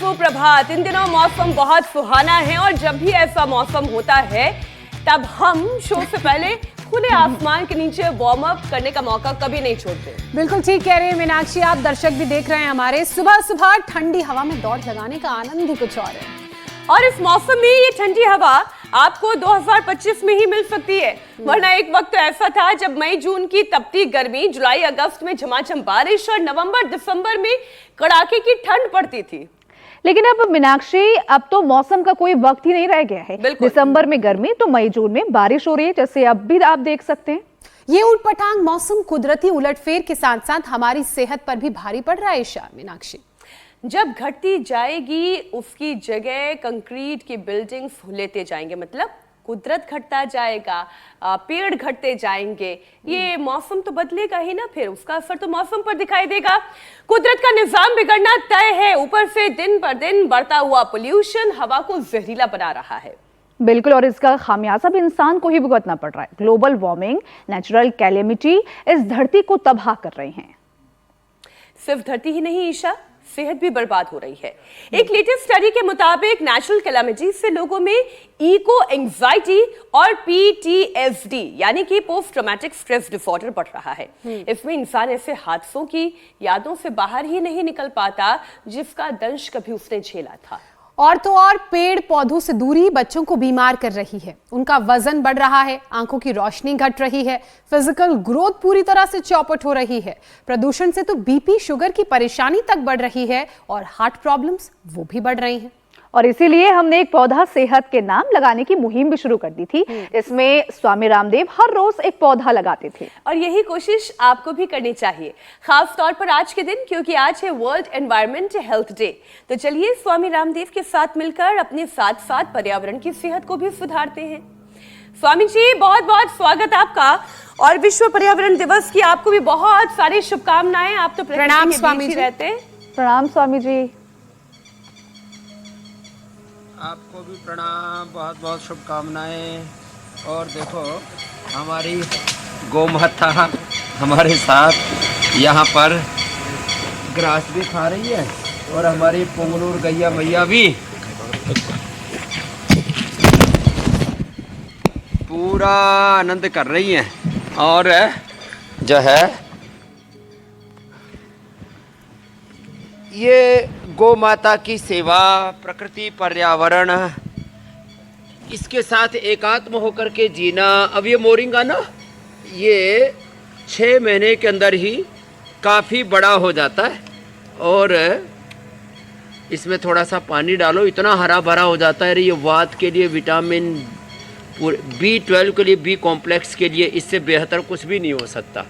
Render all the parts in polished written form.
सुप्रभात। इन दिनों मौसम बहुत सुहाना है और जब भी ऐसा मौसम होता है तब हम शो से पहले खुले आसमान के नीचे वार्म अप करने का मौका कभी नहीं छोड़ते। बिल्कुल ठीक कह रहे हैं मीनाक्षी, आप दर्शक भी देख रहे हैं हमारे। सुबह सुबह ठंडी हवा में दौड़ लगाने का आनंद ही कुछ और है। और इस मौसम में ये ठंडी हवा आपको 2025 में ही मिल सकती है, वरना एक वक्त तो ऐसा था जब मई जून की तपती गर्मी, जुलाई अगस्त में झमाझम बारिश और नवंबर दिसंबर में कड़ाके की ठंड पड़ती थी। लेकिन अब मीनाक्षी, अब तो मौसम का कोई वक्त ही नहीं रह गया है। दिसंबर में गर्मी तो मई जून में बारिश हो रही है, जैसे अब भी आप देख सकते हैं। ये ऊटपटांग मौसम कुदरती उलटफेर के साथ साथ हमारी सेहत पर भी भारी पड़ रहा है। ईशा, मीनाक्षी, जब घटती जाएगी उसकी जगह कंक्रीट की बिल्डिंग्स लेते जाएंगे, मतलब कुदरत घटता जाएगा, पेड़ घटते जाएंगे, ये मौसम तो बदलेगा ही ना, फिर उसका असर तो मौसम पर दिखाई देगा। कुदरत का निजाम बिगड़ना तय है, ऊपर से दिन पर दिन बढ़ता हुआ पोल्यूशन हवा को जहरीला बना रहा है। बिल्कुल, और इसका खामियाजा भी इंसान को ही भुगतना पड़ रहा है। ग्लोबल वार्मिंग, नेचुरल कैलेमिटी इस धरती को तबाह कर रही हैं। सिर्फ धरती ही नहीं ईशा, सेहत भी बर्बाद हो रही है। एक लेटेस्ट स्टडी के मुताबिक नेचुरल कैलामिटी से लोगों में इको एंजाइटी और PTSD यानी कि पोस्ट ट्रॉमेटिक स्ट्रेस डिसऑर्डर बढ़ रहा है। इसमें इंसान ऐसे हादसों की यादों से बाहर ही नहीं निकल पाता जिसका दंश कभी उसने झेला था। और तो और पेड़ पौधों से दूरी बच्चों को बीमार कर रही है, उनका वजन बढ़ रहा है, आंखों की रोशनी घट रही है, फिजिकल ग्रोथ पूरी तरह से चौपट हो रही है। प्रदूषण से तो बीपी, शुगर की परेशानी तक बढ़ रही है और हार्ट प्रॉब्लम्स वो भी बढ़ रही हैं। और इसीलिए हमने एक पौधा सेहत के नाम लगाने की मुहिम भी शुरू कर दी थी। इसमें स्वामी रामदेव हर रोज एक पौधा लगाते थे और यही कोशिश आपको भी करनी चाहिए, खास तौर पर आज के दिन, क्योंकि आज है वर्ल्ड एनवायरमेंट हेल्थ डे। तो चलिए स्वामी रामदेव के साथ मिलकर अपने साथ साथ पर्यावरण की सेहत को भी सुधारते हैं। स्वामी जी, बहुत बहुत स्वागत आपका, और विश्व पर्यावरण दिवस की आपको भी बहुत सारी शुभकामनाएं। आप तो प्रणाम स्वामी जी। रहते। प्रणाम स्वामी जी। आपको भी प्रणाम, बहुत बहुत शुभकामनाएं। और देखो, हमारी गौ माता हमारे साथ यहाँ पर ग्रास भी खा रही है और हमारी पुंगनूर गैया मैया भी पूरा आनंद कर रही हैं। और जो है ये गौ माता की सेवा, प्रकृति, पर्यावरण, इसके साथ एकात्म होकर के जीना। अब ये मोरिंगा ना, ये 6 महीने के अंदर ही काफ़ी बड़ा हो जाता है और इसमें थोड़ा सा पानी डालो, इतना हरा भरा हो जाता है। ये वात के लिए, विटामिन B12 के लिए, B कॉम्प्लेक्स के लिए इससे बेहतर कुछ भी नहीं हो सकता।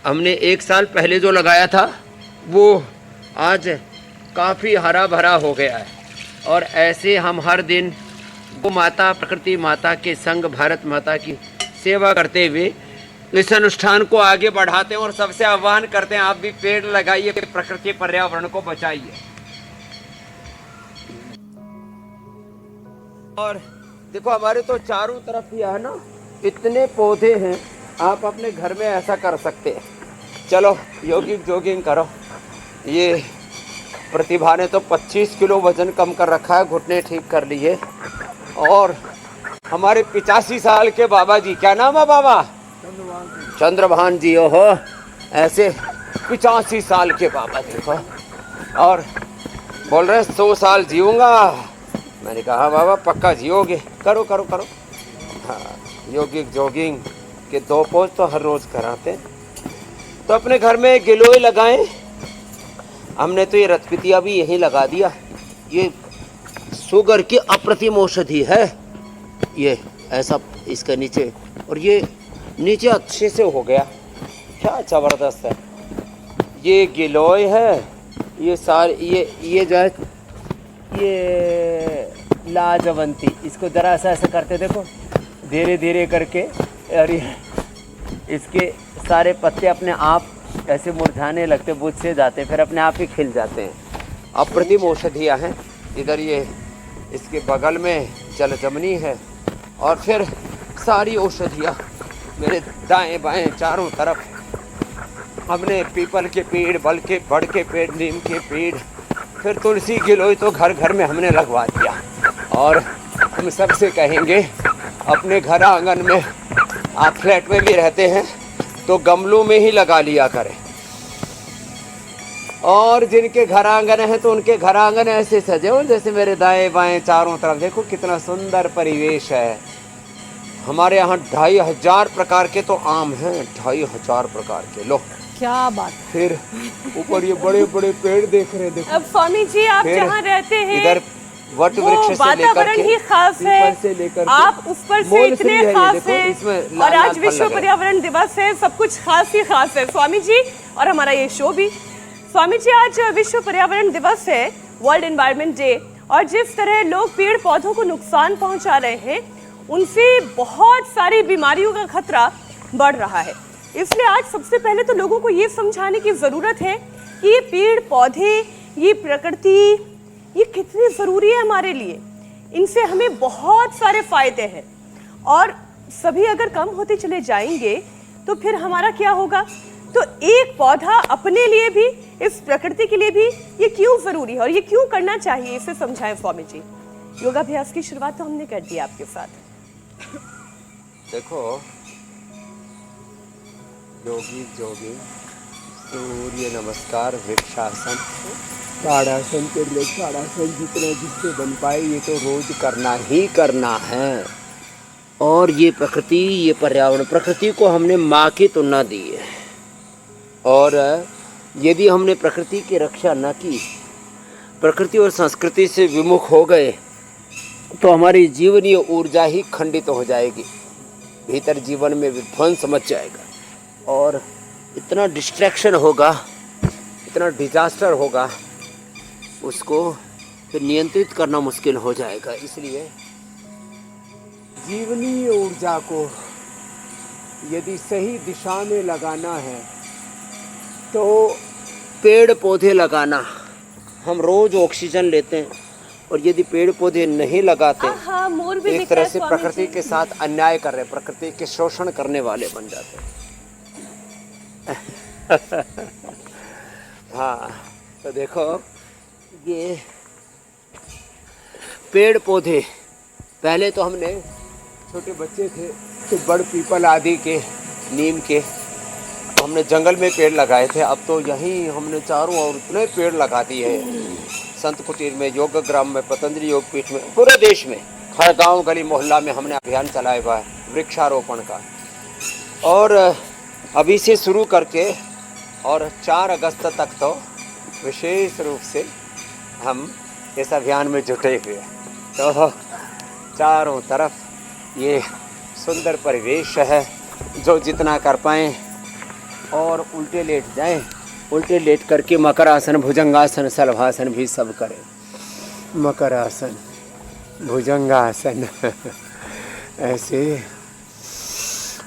हमने 1 साल पहले जो लगाया था वो आज काफ़ी हरा भरा हो गया है। और ऐसे हम हर दिन गौ माता, प्रकृति माता के संग भारत माता की सेवा करते हुए इस अनुष्ठान को आगे बढ़ाते हैं और सबसे आह्वान करते हैं, आप भी पेड़ लगाइए, प्रकृति पर्यावरण को बचाइए। और देखो, हमारे तो चारों तरफ ही है ना, इतने पौधे हैं, आप अपने घर में ऐसा कर सकते हैं। चलो जॉगिंग करो। ये प्रतिभा ने तो 25 किलो वजन कम कर रखा है, घुटने ठीक कर लिए। और हमारे 85 साल के बाबा जी, क्या नाम है बाबा? चंद्रभान जी। ओहो, ऐसे 85 साल के बाबा देखो, और बोल रहे 100 साल जीऊंगा। मैंने कहा बाबा पक्का जियोगे, करो करो करो। हाँ, जॉगिंग के 2 पोज तो हर रोज कराते हैं। तो अपने घर में गिलोय लगाएं। हमने तो ये रतपितिया भी यहीं लगा दिया। ये शुगर की अप्रतिम औषधि है, ये ऐसा इसके नीचे, और ये नीचे अच्छे से हो गया, क्या ज़बरदस्त है। ये गिलोय है, ये सारे ये जो है ये लाजवंती, इसको ज़रा ऐसा करते देखो, धीरे धीरे करके, और ये इसके सारे पत्ते अपने आप ऐसे मुरझाने लगते, बुझ से जाते, फिर अपने आप ही खिल जाते हैं। अप्रतिम औषधियाँ हैं। इधर ये इसके बगल में जलजमनी है, और फिर सारी औषधियाँ मेरे दाएं बाएं चारों तरफ। हमने पीपल के पेड़, बड़ के पेड़, नीम के पेड़, फिर तुलसी गिलोय तो घर घर में हमने लगवा दिया। और हम सबसे कहेंगे अपने घर आंगन में, आप फ्लैट में भी रहते हैं तो गमलों में ही लगा लिया करें। और जिनके घर आंगन है तो उनके घर आंगन ऐसे सजे हो जैसे मेरे दाएं बाएं चारों तरफ देखो कितना सुंदर परिवेश है। हमारे यहाँ 2500 प्रकार के तो आम हैं, 2500 प्रकार के। लो क्या बात। फिर ऊपर ये बड़े बड़े पेड़ देख रहे हैं, देखो। अब स्वामी जी आप फिर जहाँ रहते हैं इधर वट वृक्ष से लेकर वातावरण के ही खास है, से लेकर के आप उस पर से मोलश्री इतने है, खास देखो, हैं। इसमें और लाल आज फल विश्व लगे। पर्यावरण दिवस है, सब कुछ खास ही खास है स्वामी जी, और हमारा ये शो भी। स्वामी जी आज विश्व पर्यावरण दिवस है, वर्ल्ड एनवायरनमेंट डे, और जिस तरह लोग पेड़ पौधों को नुकसान पहुंचा रहे हैं उनसे बहुत सारी बीमारियों का खतरा बढ़ रहा है। इसलिए आज सबसे पहले तो लोगों को ये समझाने की जरूरत है कि ये पेड़ पौधे, ये प्रकृति, ये कितनी जरूरी है हमारे लिए। इनसे हमें बहुत सारे फायदे हैं, और सभी अगर कम होते चले जाएंगे तो फिर हमारा क्या होगा। तो एक पौधा अपने लिए भी, इस प्रकृति के लिए भी ये क्यों जरूरी है और ये क्यों करना चाहिए, इसे समझाएं स्वामी जी। योगाभ्यास की शुरुआत तो हमने कर दी आपके साथ। देखो योगी जोगी सूर्य नमस्कार, वृक्षासन, ताड़ासन के लिए ताड़ासन जितना जिससे बन पाए ये तो रोज करना ही करना है। और ये प्रकृति, ये पर्यावरण, प्रकृति को हमने माँ की तुलना दी है, और यदि हमने प्रकृति की रक्षा न की, प्रकृति और संस्कृति से विमुख हो गए तो हमारी जीवनीय ऊर्जा ही खंडित हो जाएगी, भीतर जीवन में विध्वंस मच जाएगा और इतना डिस्ट्रैक्शन होगा, इतना डिजास्टर होगा, उसको फिर नियंत्रित करना मुश्किल हो जाएगा। इसलिए जीवनीय ऊर्जा को यदि सही दिशा में लगाना है तो पेड़ पौधे लगाना। हम रोज ऑक्सीजन लेते हैं, और यदि पेड़ पौधे नहीं लगाते मोर भी एक तरह से प्रकृति के साथ अन्याय कर रहे, प्रकृति के शोषण करने वाले बन जाते हैं। हाँ, तो देखो ये पेड़ पौधे, पहले तो हमने छोटे बच्चे थे तो बड़ पीपल आदि के, नीम के, हमने जंगल में पेड़ लगाए थे। अब तो यहीं हमने चारों ओर इतने पेड़ लगा दिए हैं, संत कुटीर में, योग ग्राम में, पतंजलि योग पीठ में, पूरे देश में, हर गांव गली मोहल्ला में हमने अभियान चलाया हुआ है वृक्षारोपण का। और अभी से शुरू करके और 4 अगस्त तक तो विशेष रूप से हम इस अभियान में जुटे हुए हैं। तो चारों तरफ ये सुंदर परिवेश है, जो जितना कर पाएँ, और उल्टे लेट जाएं, उल्टे लेट करके मकर आसन, भुजंगासन, शलभासन भी सब करें। मकर आसन, भुजंगासन ऐसे।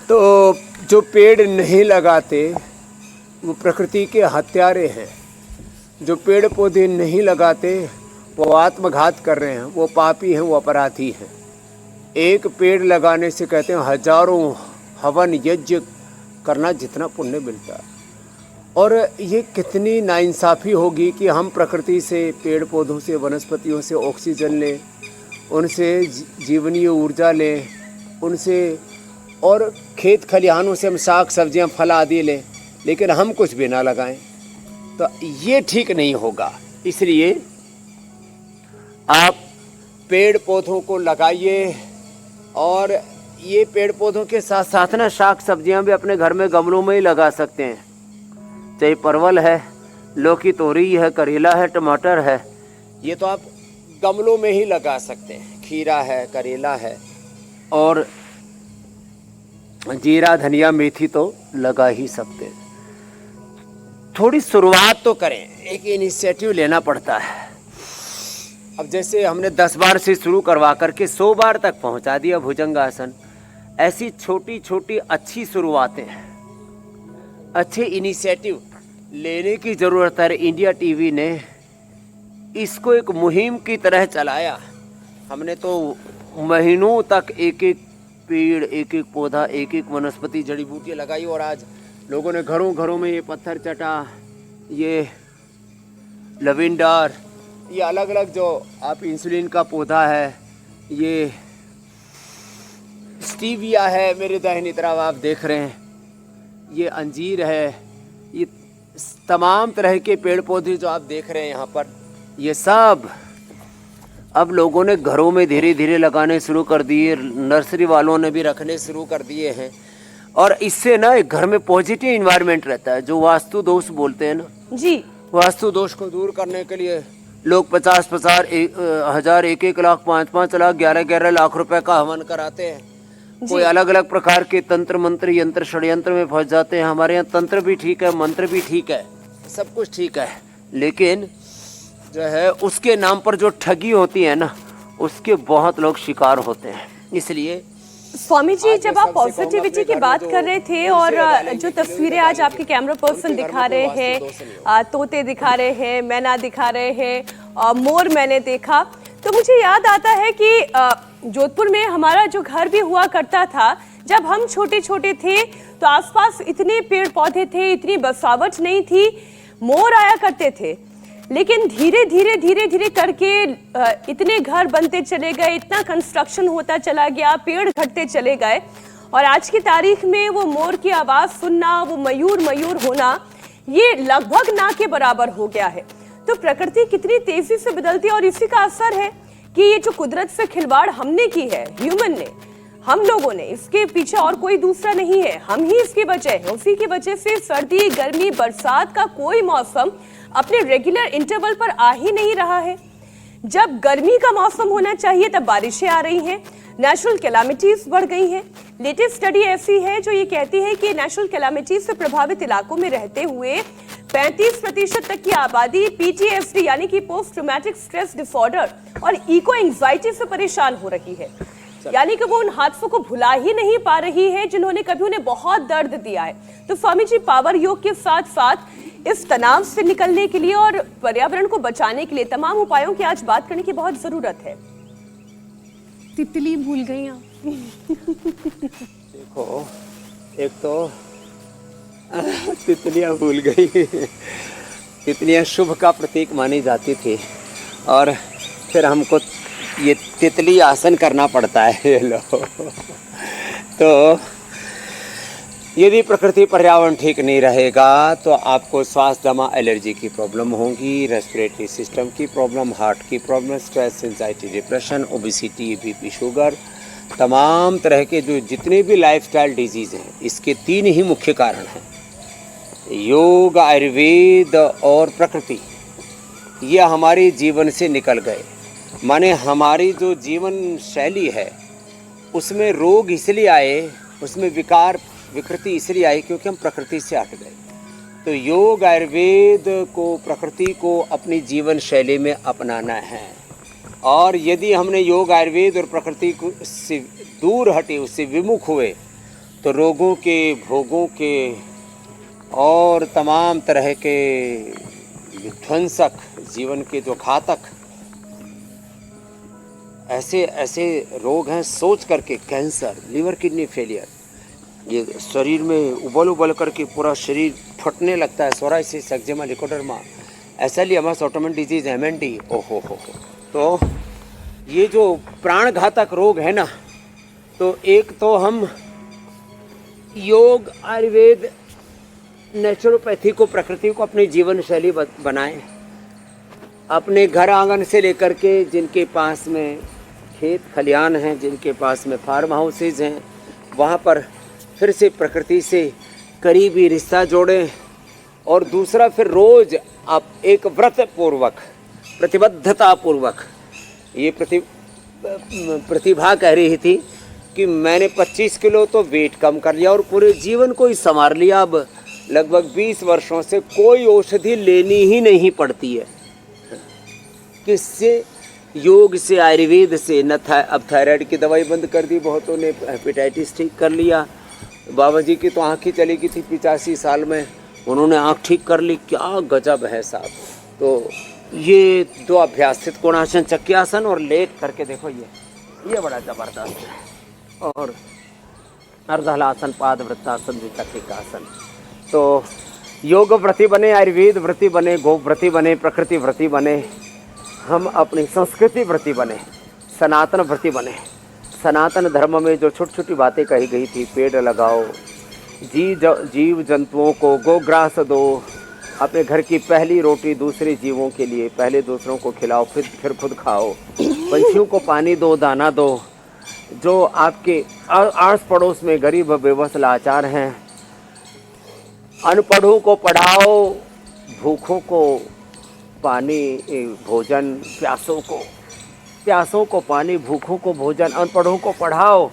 तो जो पेड़ नहीं लगाते वो प्रकृति के हत्यारे हैं, जो पेड़ पौधे नहीं लगाते वो आत्मघात कर रहे हैं, वो पापी हैं, वो अपराधी हैं। एक पेड़ लगाने से कहते हैं हजारों हवन यज्ञ करना जितना पुण्य मिलता है। और ये कितनी नाइंसाफ़ी होगी कि हम प्रकृति से, पेड़ पौधों से, वनस्पतियों से ऑक्सीजन लें, उनसे जीवनीय ऊर्जा लें, उनसे, और खेत खलिहानों से हम साग सब्जियां, फल आदि लें, लेकिन हम कुछ भी ना लगाएं, तो ये ठीक नहीं होगा। इसलिए आप पेड़ पौधों को लगाइए, और ये पेड़ पौधों के साथ साथ ना साग सब्जियां भी अपने घर में गमलों में ही लगा सकते हैं। चाहे परवल है, लौकी, तोरी है, करेला है, टमाटर है, ये तो आप गमलों में ही लगा सकते हैं। खीरा है, करेला है, और जीरा, धनिया, मेथी तो लगा ही सकते हैं। थोड़ी शुरुआत तो करें, एक इनिशिएटिव लेना पड़ता है। अब जैसे हमने 10 बार से शुरू करवा करके 100 बार तक पहुंचा दिया भुजंगासन। ऐसी छोटी छोटी अच्छी शुरुआतें, अच्छे इनिशिएटिव लेने की ज़रूरत है। इंडिया टीवी ने इसको एक मुहिम की तरह चलाया। हमने तो महीनों तक एक एक पेड़, एक एक पौधा, एक एक वनस्पति, जड़ी बूटियाँ लगाई, और आज लोगों ने घरों घरों में ये पत्थर चटा, ये लविंडर, ये अलग अलग जो आप इंसुलिन का पौधा है, ये स्टीविया है मेरे दाहिनी तरफ आप देख रहे हैं, ये अंजीर है, ये तमाम तरह के पेड़ पौधे जो आप देख रहे हैं यहाँ पर, ये सब अब लोगों ने घरों में धीरे धीरे लगाने शुरू कर दिए, नर्सरी वालों ने भी रखने शुरू कर दिए हैं। और इससे ना एक घर में पॉजिटिव इन्वायरमेंट रहता है, जो वास्तु दोष बोलते हैं ना जी, वास्तु दोष को दूर करने के लिए लोग 50-50 हजार 1-1 लाख 5-5 लाख 11-11 लाख रुपए का हवन कराते हैं। कोई अलग अलग प्रकार के तंत्र मंत्र यंत्र षड्यंत्र में फंस जाते हैं। हमारे यहाँ तंत्र भी ठीक है, मंत्र भी ठीक है, सब कुछ ठीक है, लेकिन जो है उसके नाम पर जो ठगी होती है ना, उसके बहुत लोग शिकार होते हैं। इसलिए स्वामी जी, जब आप पॉजिटिविटी की बात कर रहे थे और जो तस्वीरें आज आपके कैमरा पर्सन दिखा रहे हैं, तोते दिखा रहे हैं, मैना दिखा रहे हैं, मोर मैंने देखा, तो मुझे याद आता है कि जोधपुर में हमारा जो घर भी हुआ करता था, जब हम छोटे छोटे थे तो आसपास इतने पेड़ पौधे थे, इतनी बसावट नहीं थी, मोर आया करते थे। लेकिन धीरे धीरे धीरे धीरे करके इतने घर बनते चले गए, इतना कंस्ट्रक्शन होता चला गया, पेड़ घटते चले गए, और आज की तारीख में वो मोर की आवाज सुनना, वो मयूर होना, ये लगभग ना के बराबर हो गया है। तो प्रकृति कितनी तेजी से बदलती है, और इसी का असर है कि ये जो कुदरत से खिलवाड़ हमने की है, ह्यूमन ने, हम लोगों ने, इसके पीछे और कोई दूसरा नहीं है, हम ही इसकी वजह है। उसी की वजह से सर्दी, गर्मी, बरसात का कोई मौसम अपने रेगुलर इंटरवल पर आ ही नहीं रहा है। जब गर्मी का मौसम होना चाहिए तब बारिशें आ रही हैं, नेचुरल कैलामिटीज बढ़ गई हैं। लेटेस्ट स्टडी ऐसी है जो ये कहती है कि नेचुरल कैलामिटीज से प्रभावित इलाकों में रहते हुए 35% तक की आबादी PTSD यानी कि पोस्ट ट्रॉमेटिक स्ट्रेस डिसऑर्डर और इको एंजाइटी से परेशान हो रही है। यानी कि वो उन हादसों को भुला ही नहीं पा रही है जिन्होंने कभी उन्हें बहुत दर्द दिया है। तो स्वामी जी, पावर योग के साथ साथ इस तनाव से निकलने के लिए और पर्यावरण को बचाने के लिए तमाम उपायों की आज बात करने की बहुत जरूरत है। तितली भूल गई आप। देखो, एक तो तितलियां भूल गई। तितलियां शुभ का प्रतीक मानी जाती थी, और फिर हमको ये तितली आसन करना पड़ता है। लो तो यदि प्रकृति पर्यावरण ठीक नहीं रहेगा तो आपको श्वास दमा एलर्जी की प्रॉब्लम होगी, रेस्पिरेटरी सिस्टम की प्रॉब्लम, हार्ट की problem, stress, anxiety, depression, obesity, BP, sugar, तमाम तरह के जो जितने भी लाइफस्टाइल डिजीज़ हैं, इसके 3 ही मुख्य कारण हैं, योग, आयुर्वेद और प्रकृति। ये हमारे जीवन से निकल गए, माने हमारी जो जीवन शैली है उसमें रोग इसलिए आए, उसमें विकृति इसलिए आई क्योंकि हम प्रकृति से हट गए। तो योग, आयुर्वेद को, प्रकृति को अपनी जीवन शैली में अपनाना है, और यदि हमने योग, आयुर्वेद और प्रकृति को से दूर हटे, उससे विमुख हुए, तो रोगों के, भोगों के और तमाम तरह के विध्वंसक, जीवन के जो घातक ऐसे रोग हैं, सोच करके कैंसर, लिवर किडनी फेलियर, ये शरीर में उबल करके पूरा शरीर फटने लगता है, psoriasis, eczema, leucoderma, SLE MS, autoimmune disease, MND, ओहो हो। तो ये जो प्राणघातक रोग है ना, तो एक तो हम योग, आयुर्वेद, नेचुरोपैथी को, प्रकृति को अपनी जीवन शैली बनाएं। अपने घर आंगन से लेकर के जिनके पास में खेत खलियान हैं, जिनके पास में फार्म हाउसेज हैं, वहाँ पर फिर से प्रकृति से करीबी रिश्ता जोड़ें। और दूसरा, फिर रोज़ आप एक व्रत पूर्वक, प्रतिबद्धता पूर्वक, ये प्रतिभा कह रही थी कि मैंने 25 किलो तो वेट कम कर लिया और पूरे जीवन को ही संवार लिया। अब लगभग 20 वर्षों से कोई औषधि लेनी ही नहीं पड़ती है। किससे? योग से, आयुर्वेद से। अब थायराइड की दवाई बंद कर दी बहुतों ने, हेपेटाइटिस ठीक कर लिया। बाबा जी की तो आँख ही चली गई थी 85 साल में, उन्होंने आँख ठीक कर ली। क्या गजब है साहब। तो ये 2 अभ्यास, कोणासन, चक्रासन और लेट करके देखो, ये बड़ा ज़बरदस्त है। और अर्धहलासन, पाद वृत्तासन, द्विचक्रिकासन। तो योग व्रती बने, आयुर्वेद व्रती बने, गो व्रती बने, प्रकृति व्रती बने, हम अपनी संस्कृति प्रति बने, सनातन प्रति बने। सनातन धर्म में जो छोटी छोटी बातें कही गई थी, पेड़ लगाओ, जीव जंतुओं को गोग्रास दो, अपने घर की पहली रोटी दूसरे जीवों के लिए, पहले दूसरों को खिलाओ फिर खुद खाओ, पंछियों को पानी दो, दाना दो, जो आपके आस पड़ोस में गरीब बेबस लाचार हैं, अनपढ़ों को पढ़ाओ, भूखों को पानी भोजन, प्यासों को पानी, भूखों को भोजन, अनपढ़ों को पढ़ाओ,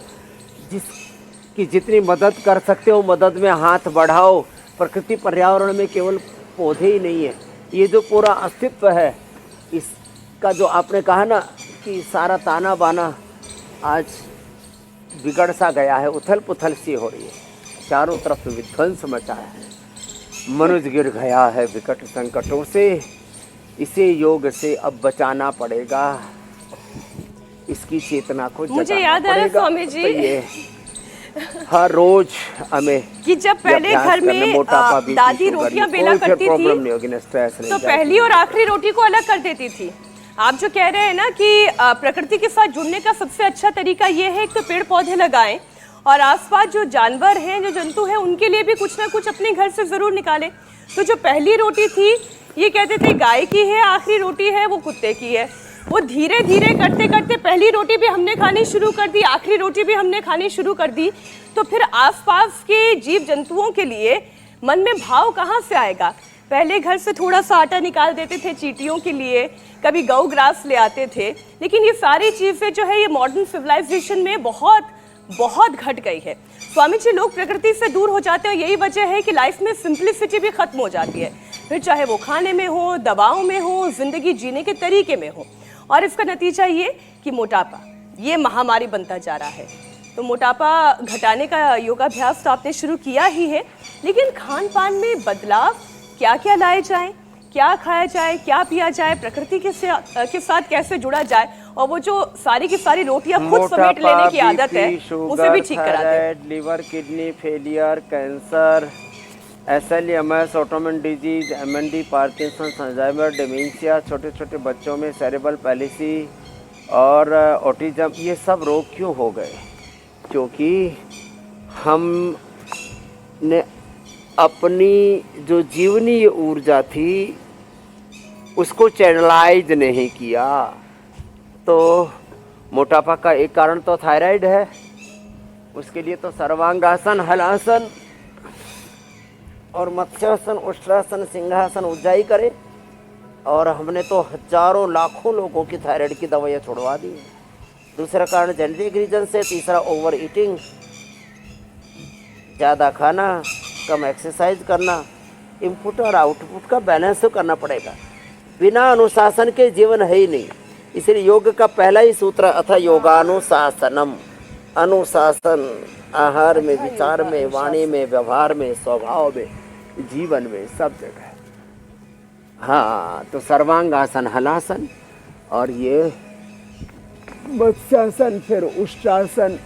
जिसकी जितनी मदद कर सकते हो मदद में हाथ बढ़ाओ। प्रकृति पर्यावरण में केवल पौधे ही नहीं है, ये जो पूरा अस्तित्व है, इसका जो आपने कहा ना कि सारा ताना बाना आज बिगड़ सा गया है, उथल पुथल सी हो रही है, चारों तरफ विध्वंस मचा है, मनुष्य गिर गया है विकट संकटों से, इसे योग से अब बचाना पड़ेगा, इसकी चेतना को मुझे याद आ रहा स्वामी जी, तो ये हर रोज हमें कि जब पहले घर में दादी रोटियां बेला करती थी तो पहली और आखिरी रोटी को अलग कर देती थी। आप जो कह रहे हैं ना कि प्रकृति के साथ जुड़ने का सबसे अच्छा तरीका ये है कि पेड़ पौधे लगाएं और आसपास जो जानवर हैं, जो जंतु हैं, उनके लिए भी कुछ ना कुछ अपने घर से जरूर निकालें। तो जो पहली रोटी थी, ये कहते थे गाय की है, आखिरी रोटी है वो कुत्ते की है। वो धीरे धीरे करते करते पहली रोटी भी हमने खानी शुरू कर दी, आखिरी रोटी भी हमने खानी शुरू कर दी, तो फिर आसपास के जीव जंतुओं के लिए मन में भाव कहाँ से आएगा। पहले घर से थोड़ा सा आटा निकाल देते थे चींटियों के लिए, कभी गौ ग्रास ले आते थे, लेकिन ये सारी चीज़ें जो है ये मॉडर्न सिविलाइजेशन में बहुत घट गई है। स्वामी जी, लोग प्रकृति से दूर हो जाते हैं, यही वजह है कि लाइफ में सिंप्लिसिटी भी खत्म हो जाती है, फिर चाहे वो खाने में हो, दवाओं में हो, जिंदगी जीने के तरीके में हो। और इसका नतीजा ये कि मोटापा ये महामारी बनता जा रहा है। तो मोटापा घटाने का योगाभ्यास तो आपने शुरू किया ही है, लेकिन खान पान में बदलाव क्या क्या लाए जाएं, क्या खाया जाए, क्या पिया जाए, प्रकृति के साथ कैसे जुड़ा जाए, और वो जो सारी की सारी रोटियां खुद समेट लेने की आदत है उसे भी ठीक करा दें। Liver, kidney failure, cancer, SLEMS, autoimmune disease, MND, Parkinson, Alzheimer, dementia, छोटे छोटे बच्चों में सेरेब्रल पैलिसी और ऑटिज्म, ये सब रोग क्यों हो गए? क्योंकि हमने अपनी जो जीवनीय ऊर्जा थी उसको चैनलाइज नहीं किया। तो मोटापा का एक कारण तो थायराइड है, उसके लिए तो सर्वांगासन, हलासन और मत्स्यासन, उष्ट्रासन, सिंहासन, उज्जाई करे। और हमने तो हजारों लाखों लोगों की थायराइड की दवाइयाँ छुड़वा दी। दूसरा कारण जेनेटिक रीजन से, तीसरा ओवर ईटिंग, ज़्यादा खाना, कम एक्सरसाइज करना, इनपुट और आउटपुट का बैलेंस तो करना पड़ेगा। बिना अनुशासन के जीवन है ही नहीं। इसलिए योग का पहला ही सूत्र अथ योगानुशासनम, अनुशासन आहार में, विचार में, वाणी में, व्यवहार में, स्वभाव में, जीवन में, सब जगह। हाँ, तो सर्वांगासन, हलासन और ये मत्स्यासन, फिर उष्ट्रासन,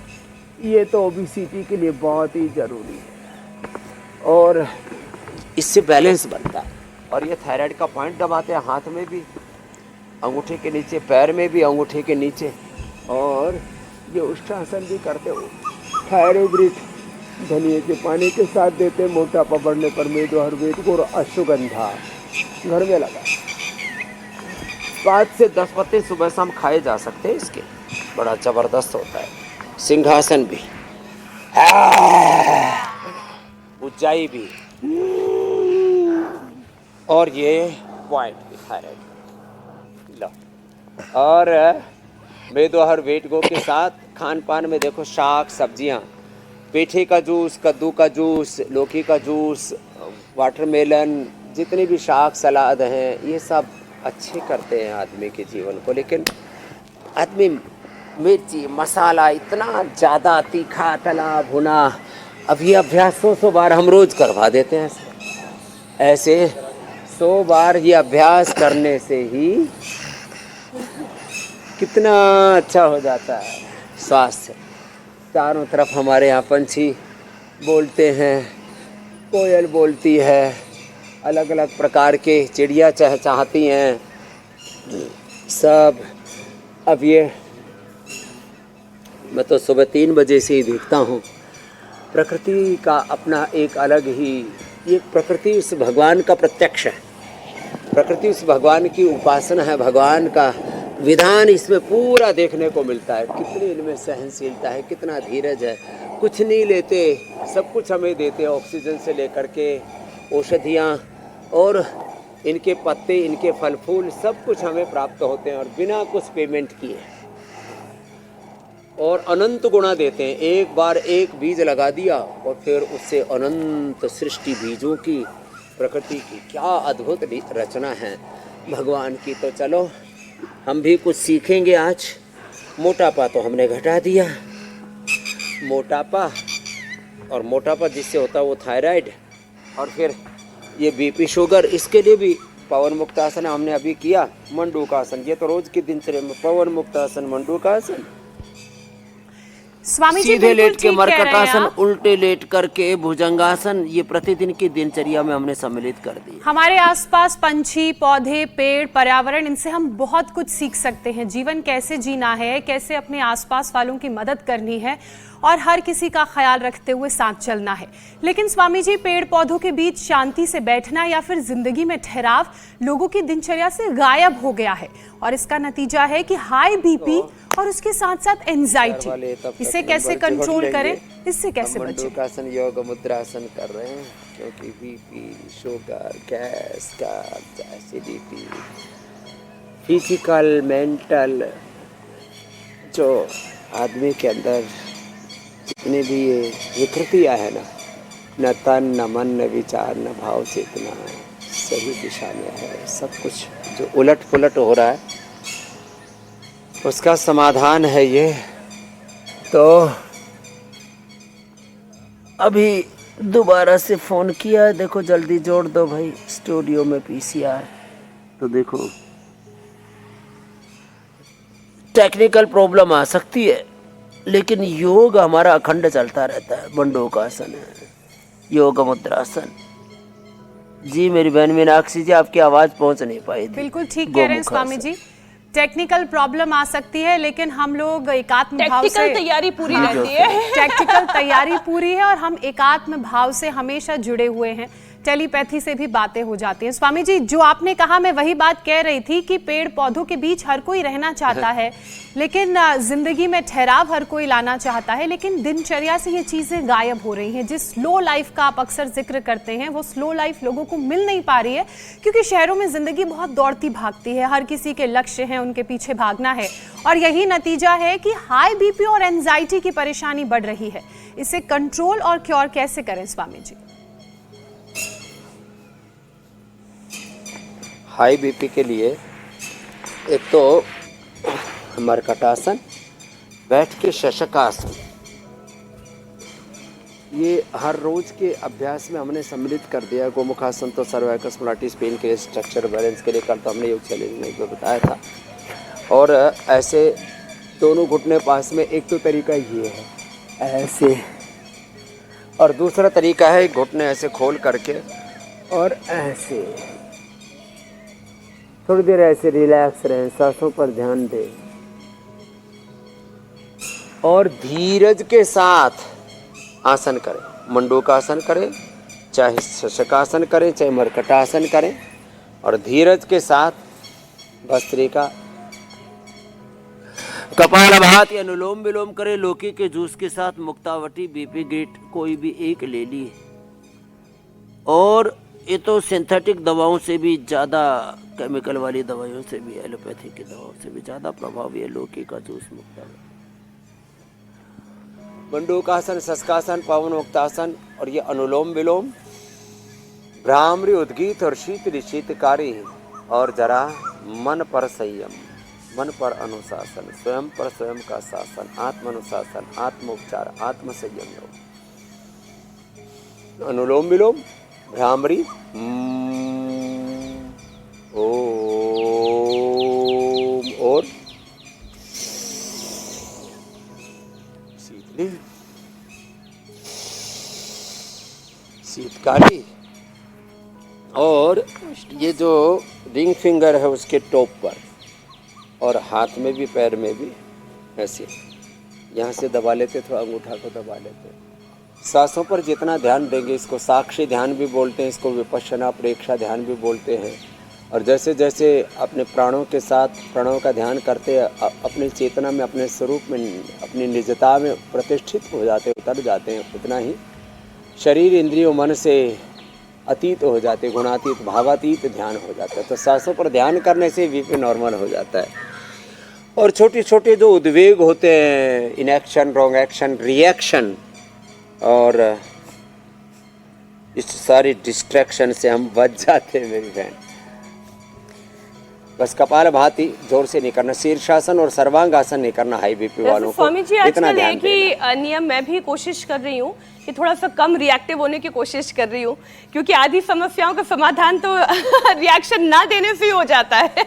ये तो ओबेसिटी के लिए बहुत ही जरूरी है और इससे बैलेंस बनता है। और ये थायराइड का पॉइंट दबाते हैं हाथ में भी, अंगूठे के नीचे, पैर में भी, अंगूठे के नीचे, और ये उष्ट्रासन भी करते हो। थायरोग्रिट धनिए के पानी के साथ देते, मोटापा बढ़ने पर मेदो आयुर्वेद को अश्वगंधा घर में लगा 5 से 10 पत्ते सुबह शाम खाए जा सकते हैं इसके, बड़ा जबरदस्त होता है। सिंहासन भी, उज्जाई भी, और ये पॉइंट भी थायराइड लो। और मेदोहर वेट गो के साथ खान पान में देखो, शाक सब्जियां, पेठे का जूस, कद्दू का जूस, लौकी का जूस, वाटरमेलन, जितनी भी शाक सलाद हैं, ये सब अच्छे करते हैं आदमी के जीवन को। लेकिन आदमी मिर्ची मसाला इतना ज़्यादा तीखा तला भुना, अब ये अभ्यास 100 बार हम रोज़ करवा देते हैं। ऐसे 100 बार ये अभ्यास करने से ही कितना अच्छा हो जाता है स्वास्थ्य। चारों तरफ हमारे यहाँ पंछी बोलते हैं, कोयल बोलती है, अलग अलग प्रकार के चिड़िया चहचहाती हैं, सब। अब ये मैं तो सुबह 3 बजे से ही देखता हूँ। प्रकृति का अपना एक अलग ही, ये प्रकृति उस भगवान का प्रत्यक्ष है, प्रकृति उस भगवान की उपासना है, भगवान का विधान इसमें पूरा देखने को मिलता है। कितनी इनमें सहनशीलता है, कितना धीरज है। कुछ नहीं लेते, सब कुछ हमें देते हैं, ऑक्सीजन से लेकर के औषधियाँ और इनके पत्ते, इनके फल फूल सब कुछ हमें प्राप्त होते हैं और बिना कुछ पेमेंट किए, और अनंत गुणा देते हैं। एक बार एक बीज लगा दिया और फिर उससे अनंत सृष्टि बीजों की, प्रकृति की क्या अद्भुत रचना है भगवान की। तो चलो हम भी कुछ सीखेंगे आज। मोटापा तो हमने घटा दिया, मोटापा, और मोटापा जिससे होता है वो थायराइड, और फिर ये बीपी शुगर, इसके लिए भी पवन मुक्तासन हमने अभी किया। मंडूकासन, ये तो रोज की दिनचर्या में पवन मुक्तासन, मंडूकासन, स्वामी जी सीधे बिल्कुल लेट के ठीक कह रहे हैं मरकटासन, आप। उल्टे लेट करके भुजंगासन, ये प्रतिदिन की दिनचर्या में हमने सम्मिलित कर दी। हमारे आसपास पंछी, पौधे, पेड़, पर्यावरण, इनसे हम बहुत कुछ सीख सकते हैं। जीवन कैसे जीना है, कैसे अपने आसपास वालों की मदद करनी है और हर किसी का ख्याल रखते हुए साथ चलना है। लेकिन स्वामी जी, पेड़ पौधों के बीच शांति से बैठना या फिर जिंदगी में ठहराव लोगों की दिनचर्या से गायब हो गया है, और इसका नतीजा है कि हाई बीपी और उसके साथ साथ एंजाइटी। इसे कैसे कंट्रोल करें, इससे कैसे बचें? मंडूकासन, योग मुद्रासन कर रहे हैं, क्योंकि बीपी, शुगर, गैस का, एसिडिटी, फिजिकल, मेंटल, जो आदमी के अंदर जितने भी ये विकृतियाँ है ना, न तन, न मन, न विचार, न भाव चेतना सही दिशा में है, सब कुछ जो उलट पुलट हो रहा है उसका समाधान है ये। तो अभी दोबारा से फ़ोन किया, देखो जल्दी जोड़ दो भाई स्टूडियो में पीसीआर। तो देखो टेक्निकल प्रॉब्लम आ सकती है, लेकिन योग हमारा अखंड चलता रहता है। मंडूकासन है, योग मुद्रासन। जी मेरी बहन मीनाक्षी जी, आपकी आवाज़ पहुंच नहीं पाई थी। बिल्कुल ठीक कह रहे हैं स्वामी जी, टेक्निकल प्रॉब्लम आ सकती है, लेकिन हम लोग एकात्म भाव से, तैयारी पूरी रहती है। टेक्निकल तैयारी पूरी है और हम एकात्म भाव से हमेशा जुड़े हुए हैं। टेलीपैथी से भी बातें हो जाती हैं। स्वामी जी, जो आपने कहा, मैं वही बात कह रही थी कि पेड़ पौधों के बीच हर कोई रहना चाहता है, लेकिन जिंदगी में ठहराव हर कोई लाना चाहता है, लेकिन दिनचर्या से ये चीजें गायब हो रही हैं। जिस स्लो लाइफ का आप अक्सर जिक्र करते हैं, वो स्लो लाइफ लोगों को मिल नहीं पा रही है, क्योंकि शहरों में जिंदगी बहुत दौड़ती भागती है, हर किसी के लक्ष्य हैं, उनके पीछे भागना है, और यही नतीजा है कि हाई बीपी और एंजाइटी की परेशानी बढ़ रही है। इसे कंट्रोल और क्योर कैसे करें स्वामी जी? हाई बीपी के लिए एक तो मरकटासन, बैठ के शशकासन, ये हर रोज के अभ्यास में हमने सम्मिलित कर दिया। गोमुखासन तो सर्वाइकस मोलाटिस पेन के लिए, स्ट्रक्चर बैलेंस के लिए, कल तो हमने योग चैलेंज में जो बताया था। और ऐसे दोनों घुटने पास में, एक तो तरीका ये है ऐसे, और दूसरा तरीका है घुटने ऐसे खोल करके और ऐसे थोड़ी देर ऐसे रिलैक्स रहें, सांसों पर ध्यान दें और धीरज के साथ आसन करें। मंडूकासन करें, चाहे शशकासन करें, चाहे मरकटासन करें, और धीरज के साथ भस्त्रिका, कपालभाति या अनुलोम विलोम करें। लौकी के जूस के साथ मुक्तावटी, बीपी ग्रेट कोई भी एक ले ली। और ये तो सिंथेटिक दवाओं से भी ज़्यादा, केमिकल वाली दवाइयों से भी, एलोपैथी की दवाओं से भी ज़्यादा प्रभावी है लौकी का जूस, मुक्तावटी। मंडूकासन, शशकासन, पवन मुक्तासन और ये अनुलोम विलोम, भ्रामरी, उद्गीत और शीत शीतकारी, और जरा मन पर संयम, मन पर अनुशासन, स्वयं पर स्वयं का शासन, आत्म अनुशासन, आत्मोपचार, आत्म संयम योग। अनुलोम विलोम, भ्रामरी, ओम, और शीतली, शीतकारी, और ये जो रिंग फिंगर है उसके टॉप पर और हाथ में भी पैर में भी ऐसे यहाँ से दबा लेते, थोड़ा अंगूठा को दबा लेते। सांसों पर जितना ध्यान देंगे, इसको साक्षी ध्यान भी बोलते हैं, इसको विपश्यना प्रेक्षा ध्यान भी बोलते हैं। और जैसे जैसे अपने प्राणों के साथ प्राणों का ध्यान करते अपनी चेतना में, अपने स्वरूप में, अपनी निजता में प्रतिष्ठित हो जाते, उतर जाते हैं, उतना ही शरीर इंद्रियों मन से अतीत हो जाते, गुणातीत भावातीत ध्यान हो जाता है। तो सांसों पर ध्यान करने से बीपी नॉर्मल हो जाता है। और छोटे छोटे जो उद्वेग होते हैं, इनएक्शन, रॉन्ग एक्शन, रिएक्शन, और इस सारी डिस्ट्रैक्शन से हम बच जाते हैं मेरी बहन। बस कपाल भाती जोर से नहीं करना, शीर्षासन और सर्वांगासन नहीं करना हाई बीपी वालों को। स्वामी जी इतना आजकल ध्यान एक ही नियम मैं भी कोशिश कर रही हूँ कि थोड़ा सा कम रिएक्टिव होने की कोशिश कर रही हूँ, क्योंकि आधी समस्याओं का समाधान तो रिएक्शन ना देने से ही हो जाता है।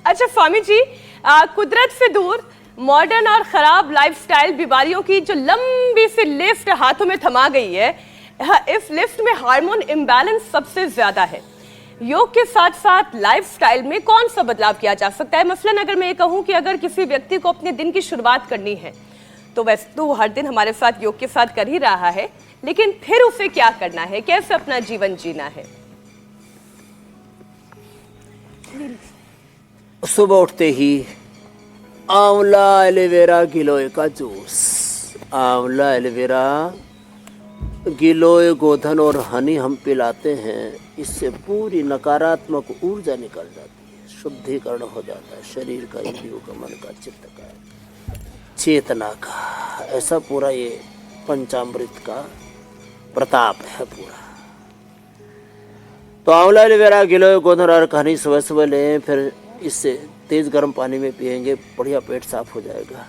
अच्छा स्वामी जी, कुदरत से दूर मॉडर्न और खराब लाइफस्टाइल बीमारियों की जो लंबी सी लिस्ट हाथों में थमा गई है, इस लिस्ट में हार्मोन इम्बैलेंस सबसे ज्यादा है। योग के साथ साथ लाइफस्टाइल में कौन सा बदलाव किया जा सकता है? मसलन अगर मैं ये कहूँ कि अगर किसी व्यक्ति को अपने दिन की शुरुआत करनी है, तो वैसे तो हर दिन हमारे साथ योग के साथ कर ही रहा है, लेकिन फिर उसे क्या करना है, कैसे अपना जीवन जीना है? सुबह उठते ही आंवला एलोवेरा गिलोय का जूस, आंवला एलोवेरा गिलोय गोधन और हनी हम पिलाते हैं। इससे पूरी नकारात्मक ऊर्जा निकल जाती है, शुद्धिकरण हो जाता है शरीर का, इंद्रियों का, मन का, चित्त का, चेतना का। ऐसा पूरा ये पंचामृत का प्रताप है पूरा। तो आंवला एलोवेरा गिलोय गोधन और हनी सुबह सुबह लें, फिर इससे तेज गर्म पानी में पिएंगे, बढ़िया पेट साफ हो जाएगा।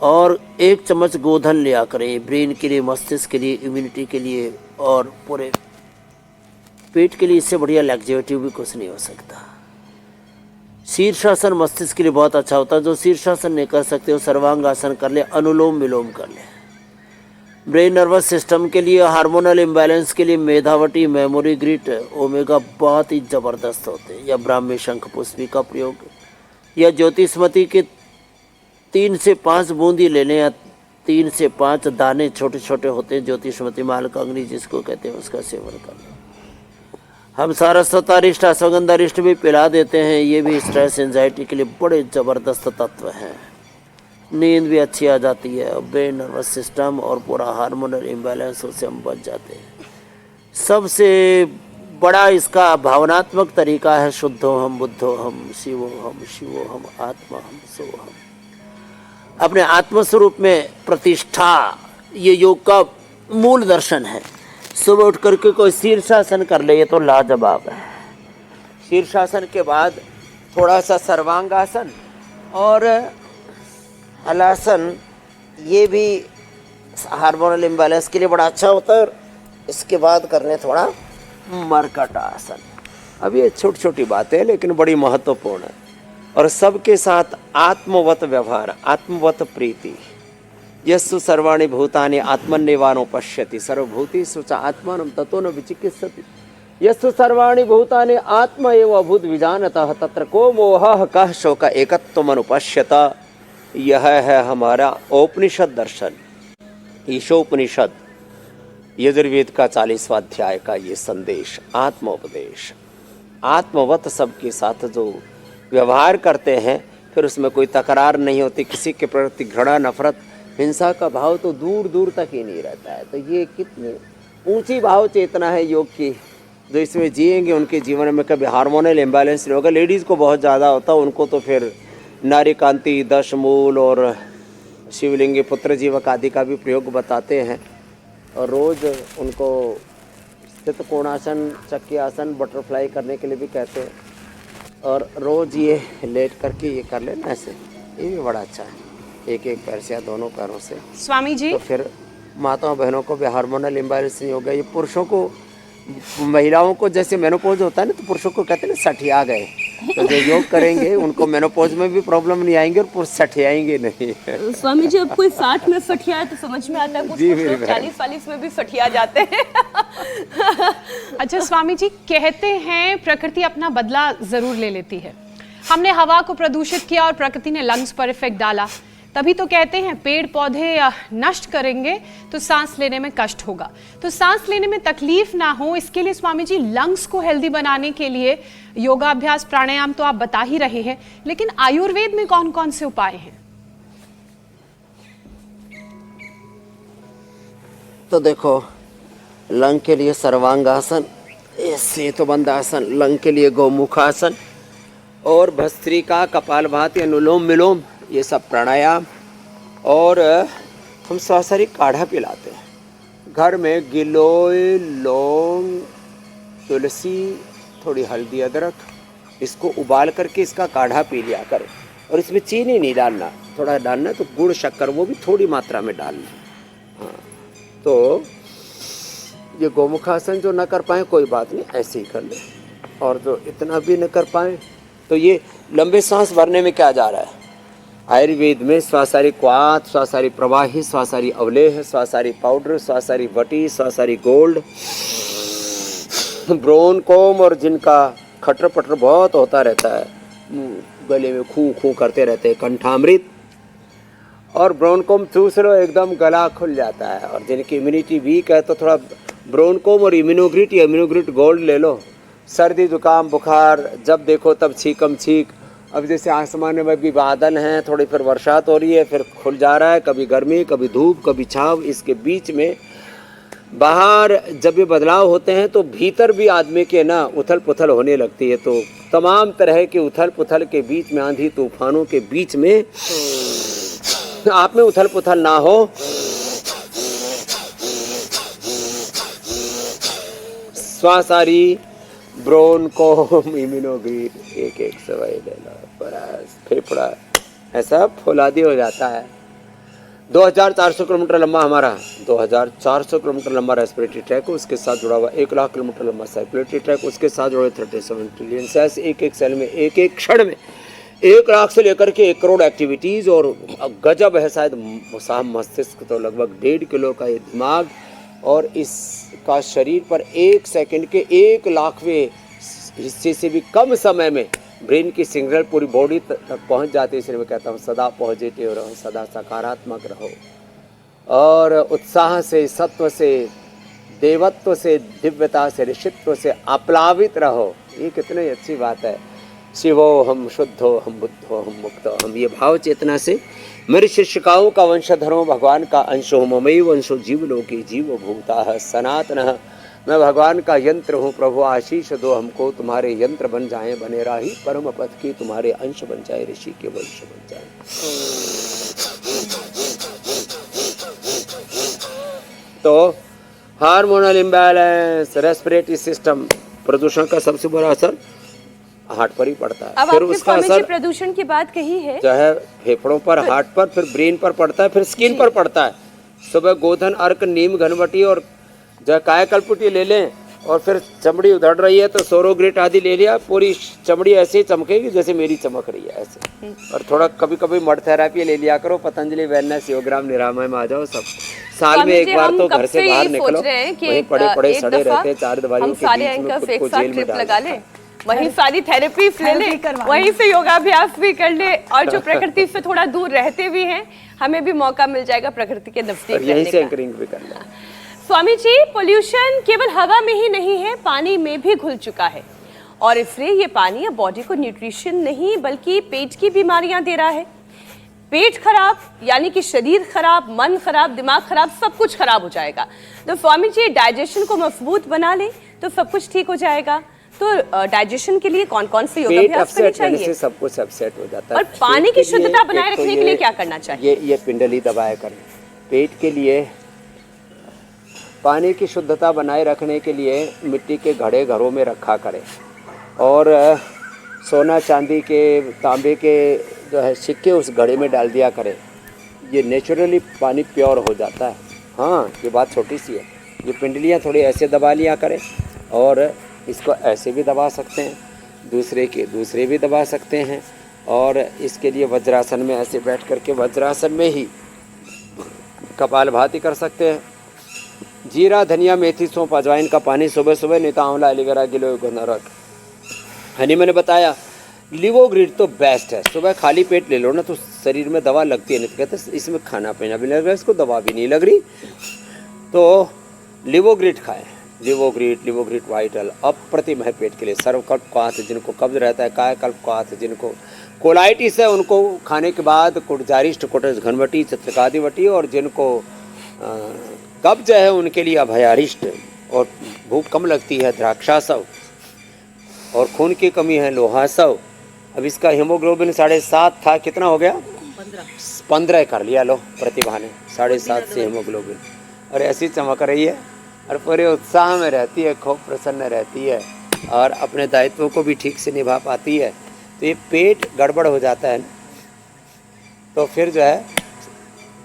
और 1 चम्मच गोधन लिया करें, ब्रेन के लिए, मस्तिष्क के लिए, इम्यूनिटी के लिए और पूरे पेट के लिए। इससे बढ़िया लैक्जेटिव भी कुछ नहीं हो सकता। शीर्षासन मस्तिष्क के लिए बहुत अच्छा होता है। जो शीर्षासन नहीं कर सकते हो सर्वांगासन कर ले, अनुलोम विलोम कर ले। ब्रेन नर्वस सिस्टम के लिए, हार्मोनल इम्बैलेंस के लिए मेधावटी, मेमोरी ग्रिट, ओमेगा बहुत ही ज़बरदस्त होते हैं। या ब्राह्मी शंख पुष्पी का प्रयोग, या ज्योतिष्मती के 3 से 5 बूंदी लेने, या 3 से 5 दाने छोटे छोटे होते हैं, ज्योतिष्मती मालकांगनी जिसको कहते हैं, उसका सेवन करना। हम सारस्वतारिष्ट, अश्वगंधारिष्ट भी पिला देते हैं। ये भी स्ट्रेस एंजाइटी के लिए बड़े ज़बरदस्त तत्व हैं। नींद भी अच्छी आ जाती है। ब्रेन नर्वस सिस्टम और पूरा हार्मोनल इम्बैलेंस से हम बच जाते हैं। सबसे बड़ा इसका भावनात्मक तरीका है शुद्धो हम, बुद्धो हम, शिवो हम, आत्मा हम, सो हम। अपने आत्मस्वरूप में प्रतिष्ठा, ये योग का मूल दर्शन है। सुबह उठ करके कोई शीर्षासन कर ले, ये तो लाजवाब है। शीर्षासन के बाद थोड़ा सा सर्वांगासन और हलासन, ये भी हार्मोनल इम्बैलेंस के लिए बड़ा अच्छा होता है। और इसके बाद करने थोड़ा मरकट आसन। अब ये छोटी छोटी बातें हैं लेकिन बड़ी महत्वपूर्ण है। और सबके साथ आत्मवत व्यवहार, आत्मवत प्रीति। यस्सु सर्वाणि भूतानि आत्मन्येवानो पश्यति सर्वभूतेषु च आत्मानं ततो न विचिकित्सति। यस्सु सर्वाणि भूतानि आत्मा एव अभूत विजानतः तत्र को मोहः कः शोक एकत्वमनुपश्यत। यह है हमारा उपनिषद दर्शन, ईशोपनिषद, यजुर्वेद का 40वां अध्याय का ये संदेश, आत्मोपदेश। आत्मवत सबके साथ जो व्यवहार करते हैं, फिर उसमें कोई तकरार नहीं होती, किसी के प्रति घृणा, नफरत, हिंसा का भाव तो दूर दूर तक ही नहीं रहता है। तो ये कितनी ऊंची भाव चेतना है योग की, जो इसमें जिएंगे उनके जीवन में कभी हार्मोनल इम्बैलेंस नहीं होगा। लेडीज़ को बहुत ज़्यादा होता है, उनको तो फिर नारी कांति, दशमूल और शिवलिंगी, पुत्र जीवक आदि का भी प्रयोग बताते हैं। और रोज़ उनको स्थित कोणासन, चक्रियासन, बटरफ्लाई करने के लिए भी कहते हैं। और रोज़ ये लेट करके ये कर लेना ऐसे, ये भी बड़ा अच्छा है। एक एक पैर से या दोनों पैरों से। स्वामी जी, तो फिर माताओं बहनों को भी हार्मोनल इम्बैलेंस नहीं होगा। ये पुरुषों को, महिलाओं को जैसे मेनोपॉज होता है ना, तो पुरुषों को कहते हैं ना सठिया गए। तो जो योग करेंगे उनको मेनोपॉज में भी प्रॉब्लम नहीं आएंगे और पुरुष सठियाएंगे नहीं। स्वामी जी, अब कोई 60 में सठिया है तो समझ में आता है, कुछ 40-40 में भी सठिया जाते हैं। अच्छा स्वामी जी, कहते हैं प्रकृति अपना बदला जरूर ले लेती है। हमने हवा को प्रदूषित किया और प्रकृति ने लंग्स पर इफेक्ट डाला। तभी तो कहते हैं पेड़ पौधे नष्ट करेंगे तो सांस लेने में कष्ट होगा। तो सांस लेने में तकलीफ ना हो इसके लिए स्वामी जी लंग्स को हेल्दी बनाने के लिए योगाभ्यास प्राणायाम तो आप बता ही रहे हैं, लेकिन आयुर्वेद में कौन कौन से उपाय हैं? तो देखो, लंग के लिए सर्वांगासन, सेतुबंधासन, लंग के लिए गौमुखासन और भस्त्रिका, कपालभाति, अनुलोम विलोम, ये सब प्राणायाम। और हम स्वासारी काढ़ा पिलाते हैं घर में, गिलोय, लौंग, तुलसी, थोड़ी हल्दी, अदरक, इसको उबाल करके इसका काढ़ा पी लिया करें। और इसमें चीनी नहीं डालना, थोड़ा डालना तो गुड़ शक्कर वो भी थोड़ी मात्रा में डालना। हाँ, तो ये गोमुखासन जो न कर पाए कोई बात नहीं, ऐसे ही कर ले। और जो इतना भी न कर पाए तो ये लंबे सांस भरने में क्या जा रहा है, आयुर्वेद में स्वासारी क्वाथ, स्वासारी प्रवाही, स्वासारी अवलेह, स्वासारी पाउडर, स्वासारी वटी, स्वासारी गोल्ड, ब्रोन कोम, और जिनका खटर पटर बहुत होता रहता है, गले में खू खू करते रहते हैं, कंठामृत और ब्रोन कोम चूस लो, एकदम गला खुल जाता है। और जिनकी इम्यूनिटी वीक है तो थोड़ा ब्रोन कोम और इम्यूनोग्रिट या इम्यूनोग्रिट गोल्ड ले लो। सर्दी जुकाम बुखार जब देखो तब छीकम छीक। अब जैसे आसमान में भी बादल हैं, थोड़ी फिर बरसात हो रही है, फिर खुल जा रहा है, कभी गर्मी, कभी धूप, कभी छाँव, इसके बीच में बाहर जब ये बदलाव होते हैं तो भीतर भी आदमी के ना उथल पुथल होने लगती है। तो तमाम तरह के उथल पुथल के बीच में, आंधी तूफानों के बीच में आप में उथल पुथल ना हो, स्वासारी, ब्रोन कोम, इम्यूनोग्रिट एक एक सवाई लेना, बस फेफड़ा ऐसा फौलादी हो जाता है। 2400 किलोमीटर लंबा हमारा 2400 किलोमीटर लंबा रेस्पिरेटरी ट्रैक, उसके साथ जुड़ा हुआ 1 लाख किलोमीटर लंबा सर्कुलेटरी ट्रैक, उसके साथ जुड़े 37 ट्रिलियन सेल्स, एक एक सेल में, एक एक क्षण में 1 लाख से लेकर के 1 करोड़ एक्टिविटीज़। और गजब है, शायद मस्तिष्क तो लगभग 1.5 किलो का ये दिमाग, और इसका शरीर पर 1 सेकंड के 1 लाखवें हिस्से से भी कम समय में ब्रेन की सिग्नल पूरी बॉडी तक पहुंच जाती है। इसलिए मैं कहता हूँ सदा पॉजिटिव रहो, सदा सकारात्मक रहो, और उत्साह से, सत्व से, देवत्व से, दिव्यता से, ऋषित्व से आप्लावित रहो। ये कितनी अच्छी बात है। शिवो हम शुद्धो, हम बुद्धो, हम मुक्तो, हम ये भाव चेतना से मेरे शिष्यकाओं का वंशधर हूँ, भगवान का अंश हूँ, ममैव वंशो जीवलोके जीवो भूतः सनातनः, मैं भगवान का यंत्र हूँ। प्रभु आशीष दो हमको, तुम्हारे यंत्र बन जाए, बने राही परम पद की, तुम्हारे अंश बन जाए, ऋषि के वंश बन जाए। तो हार्मोनल इम्बैलेंस, रेस्पिरेटरी सिस्टम, प्रदूषण का सबसे बड़ा असर हार्ट पर ही पड़ता है। अब फिर उसका असर प्रदूषण की बात कही है, चाहे फेफड़ों पर, हार्ट पर, फिर ब्रेन पर पड़ता है, फिर स्किन पर पड़ता है। सुबह गोधन, अर्क, नीम, घनवटी और जो कायाकल्पुटी ले लें, और फिर चमड़ी उधड़ रही है तो सोरोग्रेट आदि ले लिया, पूरी चमड़ी ऐसे चमकेगी जैसे मेरी चमक रही है ऐसे। और थोड़ा कभी कभी मड थेरापी ले लिया करो, पतंजलि वेलनेस योगराम निरामय में आ जाओ सब। साल में एक बार तो घर से बाहर निकलो, वहीं पड़े पड़े सड़े रहते 4 दवाइयों के बीच में खुद को जेल में डाल, वहीं सारी थेरेपीज ले ले, वहीं से योगाभ्यास भी कर ले, और जो प्रकृति से थोड़ा दूर रहते भी हैं हमें भी मौका मिल जाएगा प्रकृति के नजदीक यहीं से एंकरिंग भी कर लें। स्वामी जी, पोल्यूशन केवल हवा में ही नहीं है, पानी में भी घुल चुका है, और इसलिए ये पानी अब बॉडी को न्यूट्रिशन नहीं बल्कि पेट की बीमारियां दे रहा है। पेट खराब यानी कि शरीर खराब, मन खराब, दिमाग खराब, सब कुछ खराब हो जाएगा। तो स्वामी जी, डाइजेशन को मजबूत बना ले तो सब कुछ ठीक हो जाएगा। तो डाइजेशन के लिए कौन कौन से योगाभ्यास करने चाहिए? सब कुछ अपसेट हो जाता है। और पानी की शुद्धता बनाए रखने के लिए क्या करना चाहिए? ये पिंडली दबाए करें। पेट के लिए पानी की शुद्धता बनाए रखने के लिए मिट्टी के घड़े घरों में रखा करें, और सोना चांदी के, तांबे के जो है सिक्के उस घड़े में डाल दिया करें। ये नेचुरली पानी प्योर हो जाता है। हाँ, ये बात छोटी सी है। ये पिंडलियाँ थोड़ी ऐसे दबा लिया करें, और इसको ऐसे भी दबा सकते हैं, दूसरे भी दबा सकते हैं। और इसके लिए वज्रासन में ऐसे बैठ करके वज्रासन में ही कपालभाति कर सकते हैं। जीरा, धनिया, मेथी, सौंफ, अजवाइन का पानी सुबह सुबह, नहीं तो आंवला, एलोवेरा, गिलोय, नरक, हनी। मैंने बताया लिवोग्रिड तो बेस्ट है। सुबह खाली पेट ले लो ना तो शरीर में दवा लगती है, नहीं तो कहते इसमें खाना पीना भी लग रहा है, इसको दवा भी नहीं लग रही। तो लिवोग्रिड खाएं, लिवोग्रिड वाइटल अप्रतिम है पेट के लिए। सर्वकल्पवात जिनको कब्ज रहता है, कायकल्पवात जिनको कोलाइटिस है उनको खाने के बाद कुटजारिष्ट कुटज घनवटी चित्रकादिवटी, और जिनको कब्ज है उनके लिए अभयारिष्ट, और भूख कम लगती है द्राक्षासव, और खून की कमी है लोहासव। अब इसका हीमोग्लोबिन 7.5 था, कितना हो गया 15 कर लिया लो प्रतिभा ने, 7.5 से हीमोग्लोबिन, और ऐसी चमक रही है और पूरे उत्साह में रहती है, खूब प्रसन्न रहती है और अपने दायित्वों को भी ठीक से निभा पाती है। तो ये पेट गड़बड़ हो जाता है तो फिर जो है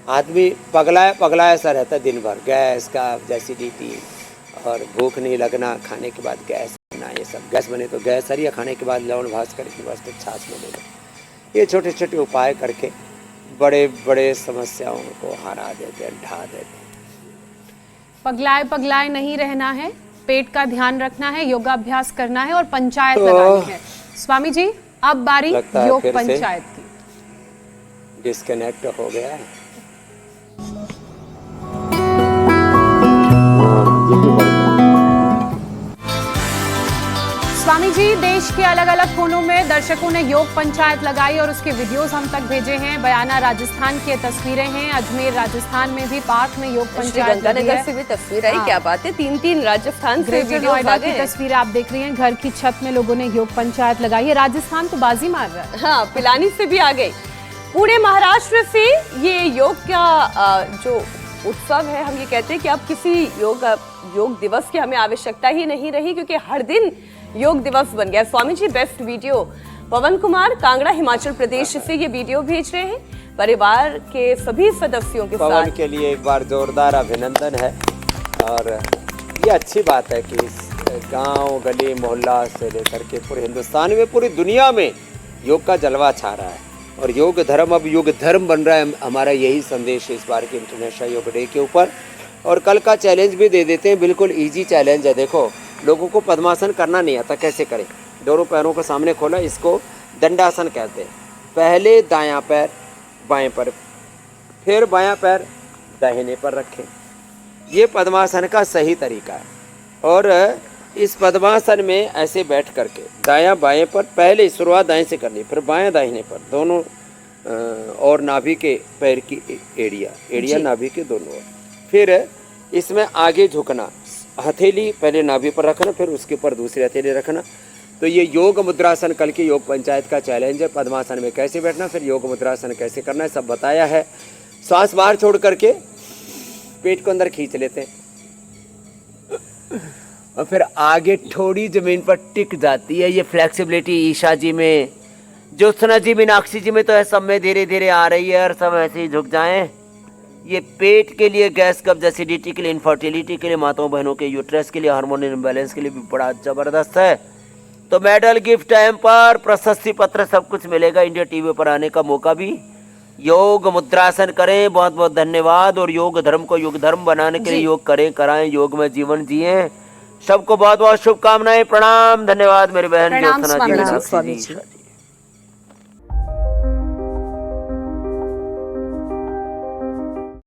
आदमी पगलाया सा रहता है दिन भर, गैस का एसिडिटी और भूख नहीं लगना, खाने के बाद गैस बना, ये सब गैस बने तो गैस हरिया, खाने के बाद लवण भास करके बस तो छाछ में ले लो। ये छोटे छोटे उपाय करके बड़े बड़े समस्याओं को हरा देते हैं, ढा देते हैं। पगलाए नहीं रहना है, पेट का ध्यान रखना है, योगाभ्यास करना है और पंचायत लगानी है। स्वामी जी अब बारी योग पंचायत की। डिस्कनेक्ट हो गया। स्वामी जी देश के अलग अलग कोनों में दर्शकों ने योग पंचायत लगाई और उसके वीडियोस हम तक भेजे हैं। बयाना राजस्थान की तस्वीरें हैं, अजमेर राजस्थान में भी पार्क में योग पंचायत लगी है। से भी तस्वीर आई, क्या बात है, 3 राजस्थान से वीडियो आ गए। तस्वीरें आप देख रही हैं, घर की छत में लोगों ने योग पंचायत लगाई है। राजस्थान तो बाजी मार रहा है। हाँ, पिलानी से भी आ गई। पुणे महाराष्ट्र से ये योग का जो उत्सव है, हम ये कहते हैं कि अब किसी योग दिवस की हमें आवश्यकता ही नहीं रही, क्योंकि हर दिन योग दिवस बन गया। Swami ji best video. पवन कुमार कांगड़ा हिमाचल प्रदेश से ये वीडियो भेज रहे हैं परिवार के सभी सदस्यों के साथ। पवन के लिए एक बार जोरदार अभिनंदन है, और ये अच्छी बात है कि इस गांव गली मोहल्ला से लेकर के पूरे हिंदुस्तान में, पूरी दुनिया में योग का जलवा छा रहा है, और योग धर्म अब युग धर्म बन रहा है। हमारा यही संदेश है इस बार के इंटरनेशनल योग डे के ऊपर। और कल का चैलेंज भी दे देते हैं, बिल्कुल इजी चैलेंज है। देखो, लोगों को पद्मासन करना नहीं आता, कैसे करें। दोनों पैरों को सामने खोला, इसको दंडासन कहते हैं। पहले दायां पैर बाएं पर, फिर बायां पैर दाहिने पर रखें। ये पद्मासन का सही तरीका है। और इस पद्मासन में ऐसे बैठ करके दायां बाएं पर, पहले शुरुआत दाएं से करनी, फिर बायां दाहिने पर, दोनों और नाभि के पैर की एड़िया नाभि के दोनों ओर। फिर इसमें आगे झुकना, हथेली पहले नाभि पर रखना, फिर उसके ऊपर दूसरी हथेली रखना। तो ये योग मुद्रासन कल की योग पंचायत का चैलेंज है। पद्मासन में कैसे बैठना, फिर योग मुद्रासन कैसे करना है, सब बताया है। सांस बाहर छोड़ करके पेट को अंदर खींच लेते हैं, और फिर आगे थोड़ी जमीन पर टिक जाती है। ये फ्लेक्सिबिलिटी ईशा जी में, ज्योत्सना जी, मीनाक्षी जी में तो है, सब में धीरे धीरे आ रही है, और सब ऐसे ही झुक जाएं। ये पेट के लिए, गैस कब्ज एसिडिटी के लिए, इनफर्टिलिटी के लिए, माताओं बहनों के यूट्रस के लिए, हार्मोन इम्बैलेंस के लिए भी बड़ा जबरदस्त है। तो मेडल, गिफ्ट, हैम्पर, प्रशस्ति पत्र सब कुछ मिलेगा। इंडिया टीवी पर आने का मौका भी। योग मुद्रासन करें। बहुत बहुत धन्यवाद। और योग धर्म को युग धर्म बनाने के लिए योग करें, कराएं, योग में जीवन जिए। सबको बहुत बहुत शुभकामनाएं। प्रणाम, धन्यवाद मेरी बहन ज्योत्सना जी।